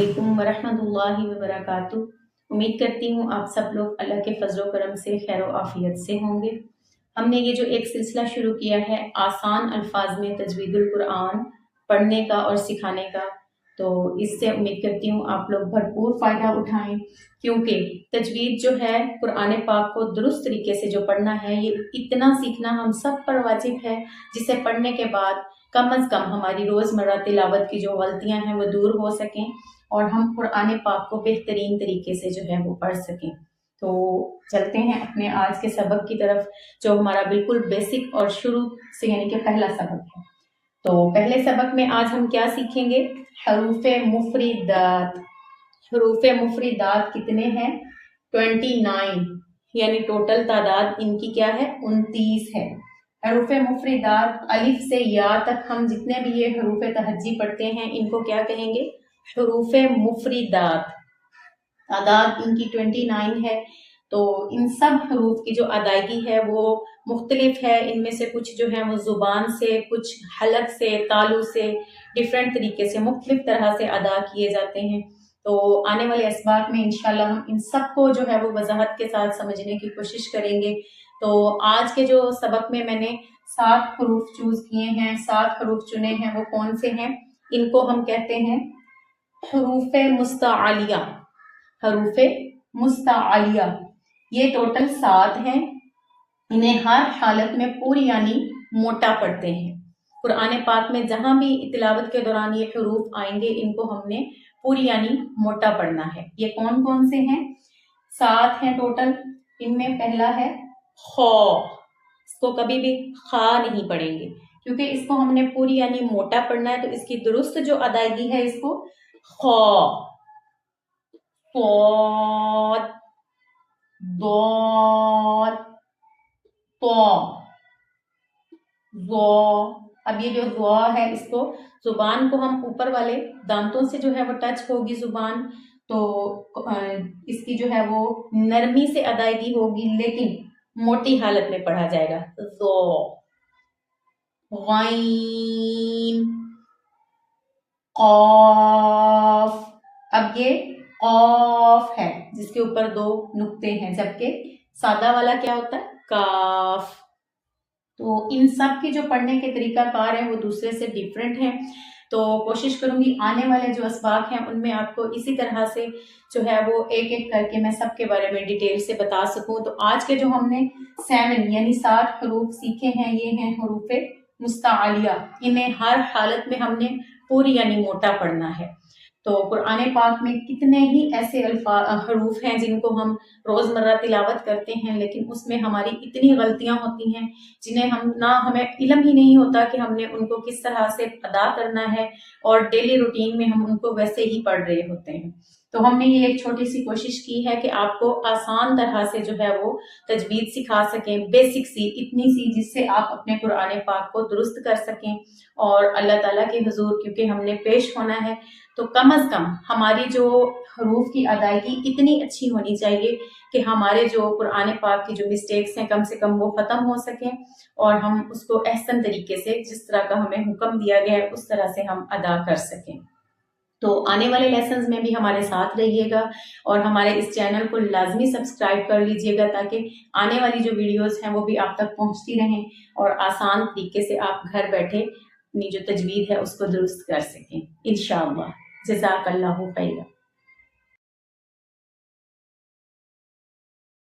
अस्सलामुअलैकुम वरहमतुल्लाहि वबरकातुहू। उम्मीद करती हूँ आप सब लोग अल्लाह के फजल व करम से खैर आफियत से होंगे। हमने ये जो एक सिलसिला शुरू किया है आसान अल्फाज में तजवीदुल कुरान पढ़ने का और सिखाने का, तो इससे उम्मीद करती हूँ आप लोग भरपूर फ़ायदा उठाएं, क्योंकि तजवीद जो है कुरान पाक को दुरुस्त तरीके से जो पढ़ना है ये इतना सीखना हम सब पर वाजिब है, जिसे पढ़ने के बाद कम अज़ कम हमारी रोज़मर्रा तिलावत की जो गलतियां हैं वो दूर हो सकें और हम कुरान पाक को बेहतरीन तरीके से जो है वो पढ़ सकें। तो चलते हैं अपने आज के सबक की तरफ, जो हमारा बिल्कुल बेसिक और शुरू से यानी कि पहला सबक है। तो पहले सबक में आज हम क्या सीखेंगे? हरूफे मुफरिदात। हरूफे मुफरिदात कितने हैं? 29, यानी टोटल तादाद इनकी क्या है? 29 है। हरूफे मुफरिदात अलिफ से या तक हम जितने भी ये हरूफे तहज्जी पढ़ते हैं इनको क्या कहेंगे? हरूफे मुफरिदात। तादाद इनकी 29 है। तो इन सब हरूफ की जो अदायगी है वो मुख्तलिफ है। इनमें से कुछ जो है वो ज़ुबान से, कुछ हलक से, तालु से, डिफरेंट तरीके से मुख्तलिफ तरह से अदा किए जाते हैं। तो आने वाले असबाक में इंशाल्लाह हम इन सब को जो है वो वजाहत के साथ समझने की कोशिश करेंगे। तो आज के जो सबक में मैंने 7 हरूफ चूज किए हैं, 7 हरूफ चुने हैं, वो कौन से हैं? इनको हम कहते हैं हरूफे मुस्तालिया। हरूफे मुस्तालिया ये टोटल 7 हैं। इन्हें हर हालत में पूरी यानी मोटा पढ़ते हैं। कुरान पाक में जहां भी तिलावत के दौरान ये हरूफ आएंगे इनको हमने पूरी यानी मोटा पढ़ना है। ये कौन कौन से हैं? 7 हैं टोटल। इनमें पहला है खौ। इसको कभी भी खा नहीं पढ़ेंगे, क्योंकि इसको हमने पूरी यानी मोटा पढ़ना है। तो इसकी दुरुस्त जो अदायगी है इसको खौ, सौद, दौद, तो, ज़ो। अब ये जो ज़ो है इसको जुबान को हम ऊपर वाले दांतों से जो है वो टच होगी जुबान, तो इसकी जो है वो नरमी से अदायगी होगी, लेकिन मोटी हालत में पढ़ा जाएगा। ज़ो, गैन, क़ाफ। अब ये क़ाफ है जिसके ऊपर 2 नुक्ते हैं, जबकि सादा वाला क्या होता है? काफ। तो इन सब की जो पढ़ने के तरीकाकार है वो दूसरे से डिफरेंट है। तो कोशिश करूंगी आने वाले जो असबाक हैं उनमें आपको इसी तरह से जो है वो एक एक करके मैं सबके बारे में डिटेल से बता सकूं। तो आज के जो हमने 7 यानी 7 हरूफ सीखे हैं ये हैं हरूफे मुस्तालिया। इन्हें हर हालत में हमने पूरी यानी मोटा पढ़ना है। तो कुरान पाक में कितने ही ऐसे हरूफ हैं जिनको हम रोज़मर्रा तिलावत करते हैं, लेकिन उसमें हमारी इतनी गलतियां होती हैं जिन्हें हमें इल्म ही नहीं होता कि हमने उनको किस तरह से अदा करना है, और डेली रूटीन में हम उनको वैसे ही पढ़ रहे होते हैं। तो हमने ये एक छोटी सी कोशिश की है कि आपको आसान तरह से जो है वो तजवीद सिखा सकें, बेसिक सी, इतनी सी जिससे आप अपने कुरान पाक को दुरुस्त कर सकें और अल्लाह ताला के हुजूर क्योंकि हमने पेश होना है, तो कम अज कम हमारी जो हरूफ की अदायगी इतनी अच्छी होनी चाहिए कि हमारे जो कुरान पाक की जो मिस्टेक्स हैं कम से कम वो ख़त्म हो सकें और हम उसको अहसन तरीके से जिस तरह का हमें हुक्म दिया गया है उस तरह से हम अदा कर सकें। तो आने वाले लेसन्स में भी हमारे साथ रहिएगा और हमारे इस चैनल को लाजमी सब्सक्राइब कर लीजिएगा, ताकि आने वाली जो वीडियोस हैं वो भी आप तक पहुंचती रहें और आसान तरीके से आप घर बैठे अपनी जो तजवीद है उसको दुरुस्त कर सकें इंशाअल्लाह। जज़ाकल्लाहु खैरा।